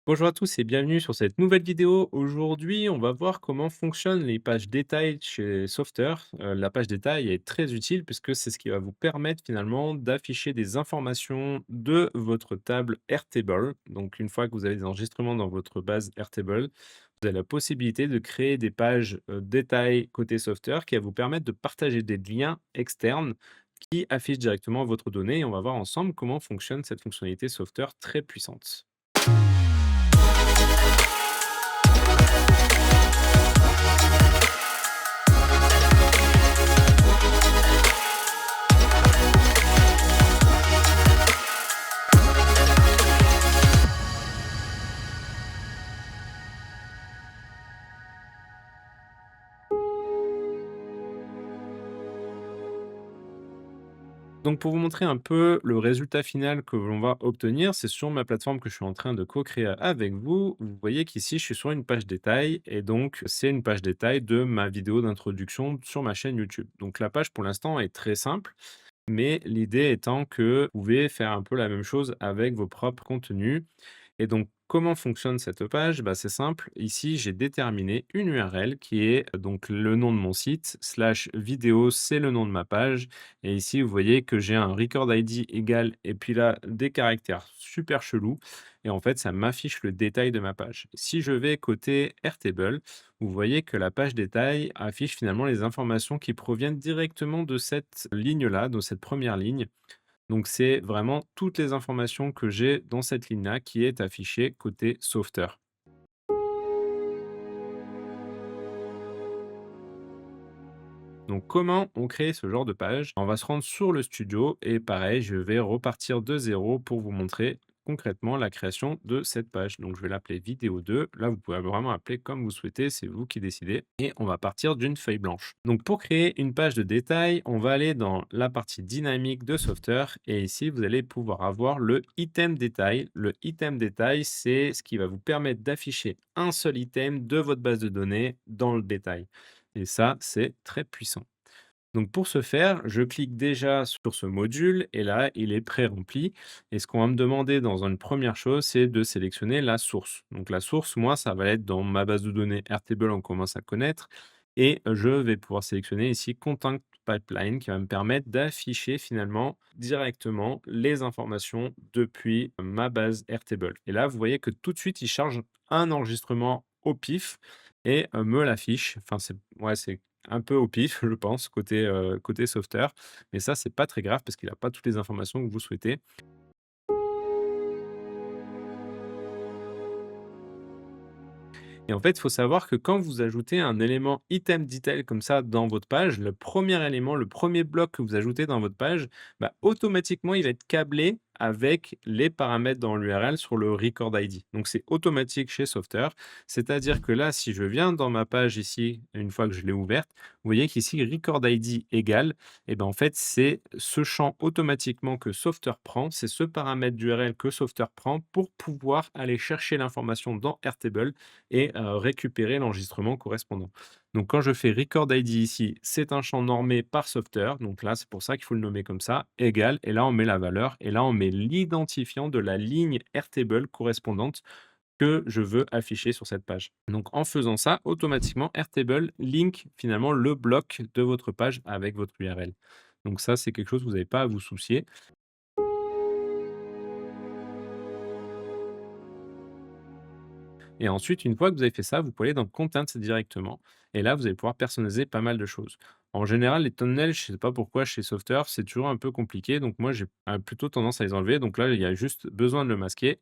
Bonjour à tous et bienvenue sur cette nouvelle vidéo. Aujourd'hui, on va voir comment fonctionnent les pages détails chez Softer. La page détail est très utile puisque c'est ce qui va vous permettre finalement d'afficher des informations de votre table Airtable. Donc, une fois que vous avez des enregistrements dans votre base Airtable, vous avez la possibilité de créer des pages détails côté Softer qui va vous permettre de partager des liens externes qui affichent directement votre donnée. Et on va voir ensemble comment fonctionne cette fonctionnalité Softer très puissante. Donc pour vous montrer un peu le résultat final que l'on va obtenir, c'est sur ma plateforme que je suis en train de co-créer avec vous. Vous voyez qu'ici, je suis sur une page détail et donc c'est une page détail de ma vidéo d'introduction sur ma chaîne YouTube. Donc la page pour l'instant est très simple, mais l'idée étant que vous pouvez faire un peu la même chose avec vos propres contenus. Et donc, comment fonctionne cette page? Bah, c'est simple. Ici, j'ai déterminé une URL qui est donc le nom de mon site, slash vidéo, c'est le nom de ma page. Et ici, vous voyez que j'ai un record ID égal et puis là, des caractères super chelous. Et en fait, ça m'affiche le détail de ma page. Si je vais côté Airtable, vous voyez que la page détail affiche finalement les informations qui proviennent directement de cette ligne-là, de cette première ligne. Donc, c'est vraiment toutes les informations que j'ai dans cette ligne-là qui est affichée côté sauveteur. Donc, comment on crée ce genre de page? On va se rendre sur le studio et pareil, je vais repartir de zéro pour vous montrer concrètement la création de cette page. Donc, je vais l'appeler vidéo 2. Là, vous pouvez vraiment appeler comme vous souhaitez, c'est vous qui décidez. Et on va partir d'une feuille blanche. Donc, pour créer une page de détail, on va aller dans la partie dynamique de Software et ici, vous allez pouvoir avoir le item détail. Le item détail, c'est ce qui va vous permettre d'afficher un seul item de votre base de données dans le détail. Et ça, c'est très puissant. Donc pour ce faire, je clique déjà sur ce module et là, il est pré-rempli. Et ce qu'on va me demander dans une première chose, c'est de sélectionner la source. Donc la source, moi, ça va être dans ma base de données Airtable, on commence à connaître. Et je vais pouvoir sélectionner ici Content Pipeline qui va me permettre d'afficher finalement directement les informations depuis ma base Airtable. Et là, vous voyez que tout de suite, il charge un enregistrement au pif et me l'affiche. Enfin, c'est ouais, c'est un peu au pif, je pense, côté sauveteur. Mais ça, c'est pas très grave parce qu'il a pas toutes les informations que vous souhaitez. Et en fait, il faut savoir que quand vous ajoutez un élément item detail comme ça dans votre page, le premier élément, le premier bloc que vous ajoutez dans votre page, bah, automatiquement, il va être câblé avec les paramètres dans l'URL sur le record ID. Donc, c'est automatique chez Software. C'est-à-dire que là, si je viens dans ma page ici, une fois que je l'ai ouverte, vous voyez qu'ici, record ID égale, et ben en fait, c'est ce champ automatiquement que Software prend, c'est ce paramètre d'URL que Software prend pour pouvoir aller chercher l'information dans Airtable et récupérer l'enregistrement correspondant. Donc quand je fais record ID ici, c'est un champ normé par Software, donc là, c'est pour ça qu'il faut le nommer comme ça, égal, et là, on met la valeur, et là, on met l'identifiant de la ligne Airtable correspondante que je veux afficher sur cette page. Donc en faisant ça, automatiquement, Airtable link finalement le bloc de votre page avec votre URL. Donc ça, c'est quelque chose que vous n'avez pas à vous soucier. Et ensuite, une fois que vous avez fait ça, vous pouvez aller dans Contents directement. Et là, vous allez pouvoir personnaliser pas mal de choses. En général, les thumbnails, je ne sais pas pourquoi chez Software, c'est toujours un peu compliqué. Donc moi, j'ai plutôt tendance à les enlever. Donc là, il y a juste besoin de le masquer.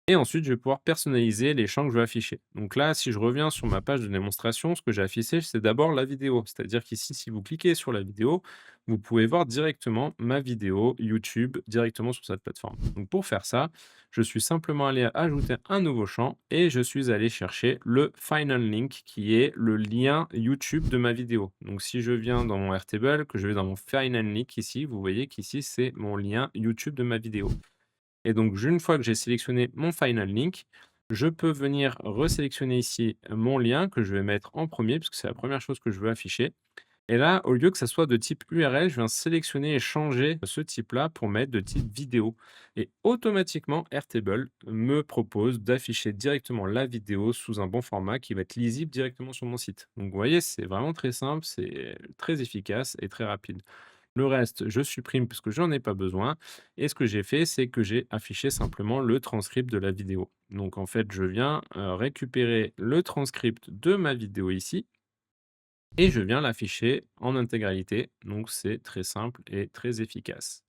Et ensuite, je vais pouvoir personnaliser les champs que je veux afficher. Donc là, si je reviens sur ma page de démonstration, ce que j'ai affiché, c'est d'abord la vidéo. C'est-à-dire qu'ici, si vous cliquez sur la vidéo, vous pouvez voir directement ma vidéo YouTube directement sur cette plateforme. Donc pour faire ça, je suis simplement allé ajouter un nouveau champ et je suis allé chercher le final link qui est le lien YouTube de ma vidéo. Donc si je viens dans mon Airtable, que je vais dans mon final link ici, vous voyez qu'ici, c'est mon lien YouTube de ma vidéo. Et donc, une fois que j'ai sélectionné mon final link, je peux venir resélectionner ici mon lien que je vais mettre en premier, puisque c'est la première chose que je veux afficher. Et là, au lieu que ça soit de type URL, je viens sélectionner et changer ce type-là pour mettre de type vidéo. Et automatiquement, Airtable me propose d'afficher directement la vidéo sous un bon format qui va être lisible directement sur mon site. Donc vous voyez, c'est vraiment très simple, c'est très efficace et très rapide. Le reste, je supprime parce que j'en ai pas besoin. Et ce que j'ai fait, c'est que j'ai affiché simplement le transcript de la vidéo. Donc en fait, je viens récupérer le transcript de ma vidéo ici et je viens l'afficher en intégralité. Donc c'est très simple et très efficace.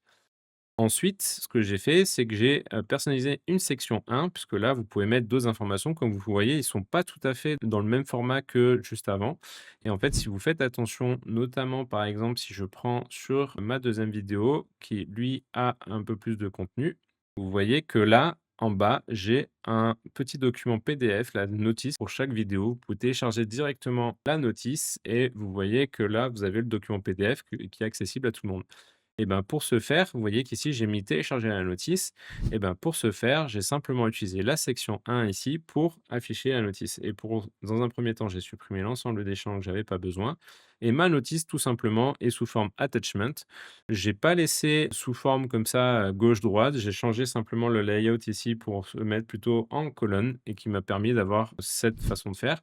Ensuite, ce que j'ai fait, c'est que j'ai personnalisé une section 1, puisque là, vous pouvez mettre 2 informations. Comme vous voyez, ils ne sont pas tout à fait dans le même format que juste avant. Et en fait, si vous faites attention, notamment, par exemple, si je prends sur ma deuxième vidéo, qui lui a un peu plus de contenu, vous voyez que là, en bas, j'ai un petit document PDF, la notice pour chaque vidéo. Vous pouvez télécharger directement la notice et vous voyez que là, vous avez le document PDF qui est accessible à tout le monde. Et ben, pour ce faire, vous voyez qu'ici, j'ai mis télécharger la notice. Et ben, pour ce faire, j'ai simplement utilisé la section 1 ici pour afficher la notice. Et dans un premier temps, j'ai supprimé l'ensemble des champs que j'avais pas besoin. Et ma notice, tout simplement, est sous forme attachment. J'ai pas laissé sous forme comme ça gauche-droite. J'ai changé simplement le layout ici pour se mettre plutôt en colonne et qui m'a permis d'avoir cette façon de faire.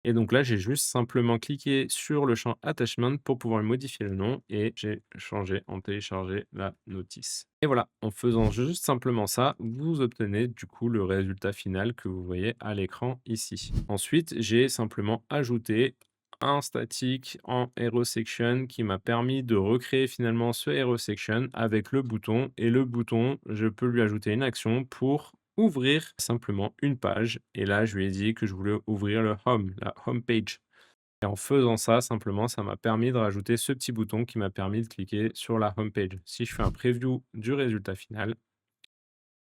Et donc là, j'ai juste simplement cliqué sur le champ attachment pour pouvoir modifier le nom et j'ai changé en télécharger la notice. Et voilà, en faisant juste simplement ça, vous obtenez du coup le résultat final que vous voyez à l'écran ici. Ensuite, j'ai simplement ajouté un statique en hero section qui m'a permis de recréer finalement ce hero section avec le bouton. Et le bouton, je peux lui ajouter une action pour ouvrir simplement une page. Et là, je lui ai dit que je voulais ouvrir le home, la home page. Et en faisant ça, simplement, ça m'a permis de rajouter ce petit bouton qui m'a permis de cliquer sur la home page. Si je fais un preview du résultat final,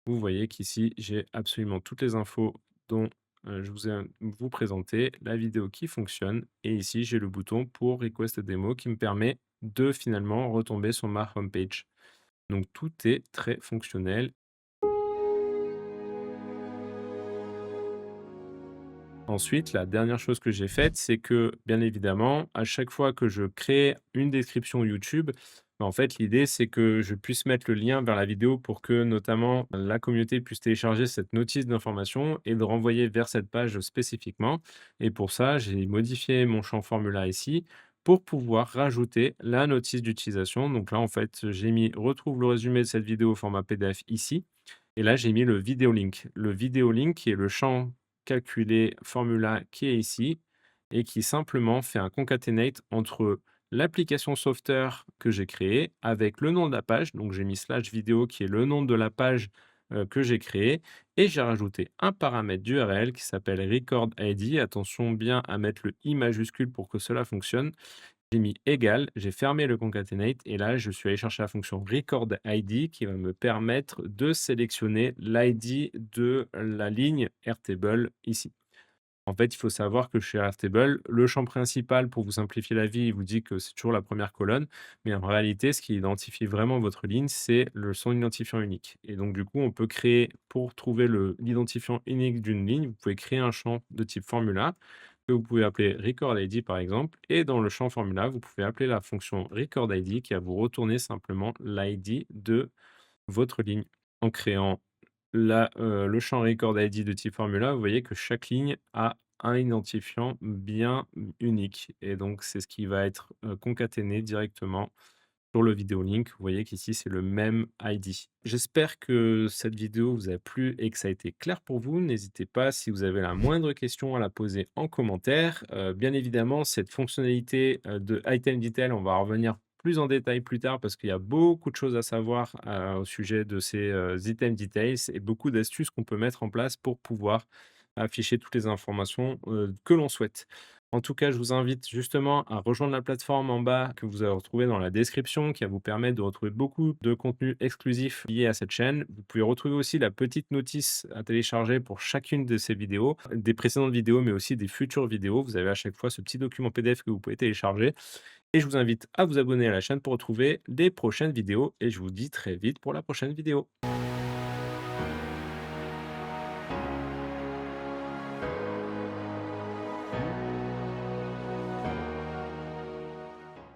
vous voyez qu'ici, j'ai absolument toutes les infos dont je vous ai vous présenter, la vidéo qui fonctionne. Et ici, j'ai le bouton pour Request Demo qui me permet de finalement retomber sur ma home page. Donc tout est très fonctionnel. Ensuite, la dernière chose que j'ai faite, c'est que, bien évidemment, à chaque fois que je crée une description YouTube, en fait, l'idée, c'est que je puisse mettre le lien vers la vidéo pour que, notamment, la communauté puisse télécharger cette notice d'information et de renvoyer vers cette page spécifiquement. Et pour ça, j'ai modifié mon champ formulaire ici pour pouvoir rajouter la notice d'utilisation. Donc là, en fait, j'ai mis retrouve le résumé de cette vidéo au format PDF ici. Et là, j'ai mis le vidéo link. Le vidéo link qui est le champ calculé formula qui est ici et qui simplement fait un concatenate entre l'application software que j'ai créée avec le nom de la page. Donc, j'ai mis slash vidéo qui est le nom de la page que j'ai créée et j'ai rajouté un paramètre d'URL qui s'appelle record ID. Attention bien à mettre le i majuscule pour que cela fonctionne. J'ai mis égal, j'ai fermé le concatenate et là, je suis allé chercher la fonction record ID qui va me permettre de sélectionner l'ID de la ligne Airtable ici. En fait, il faut savoir que chez Airtable, le champ principal, pour vous simplifier la vie, il vous dit que c'est toujours la première colonne, mais en réalité, ce qui identifie vraiment votre ligne, c'est son identifiant unique. Et donc, du coup, on peut créer, pour trouver l'identifiant unique d'une ligne, vous pouvez créer un champ de type formula que vous pouvez appeler record ID par exemple, et dans le champ formula, vous pouvez appeler la fonction record ID qui va vous retourner simplement l'ID de votre ligne. En créant le champ record ID de type formula, vous voyez que chaque ligne a un identifiant bien unique et donc c'est ce qui va être concaténé directement sur le vidéo link. Vous voyez qu'ici, c'est le même ID. J'espère que cette vidéo vous a plu et que ça a été clair pour vous. N'hésitez pas, si vous avez la moindre question, à la poser en commentaire. Bien évidemment, cette fonctionnalité de Item Detail, on va en revenir plus en détail plus tard parce qu'il y a beaucoup de choses à savoir au sujet de ces Item Details et beaucoup d'astuces qu'on peut mettre en place pour pouvoir afficher toutes les informations que l'on souhaite. En tout cas, je vous invite justement à rejoindre la plateforme en bas que vous allez retrouver dans la description, qui va vous permettre de retrouver beaucoup de contenus exclusifs liés à cette chaîne. Vous pouvez retrouver aussi la petite notice à télécharger pour chacune de ces vidéos, des précédentes vidéos, mais aussi des futures vidéos. Vous avez à chaque fois ce petit document PDF que vous pouvez télécharger. Et je vous invite à vous abonner à la chaîne pour retrouver des prochaines vidéos. Et je vous dis très vite pour la prochaine vidéo.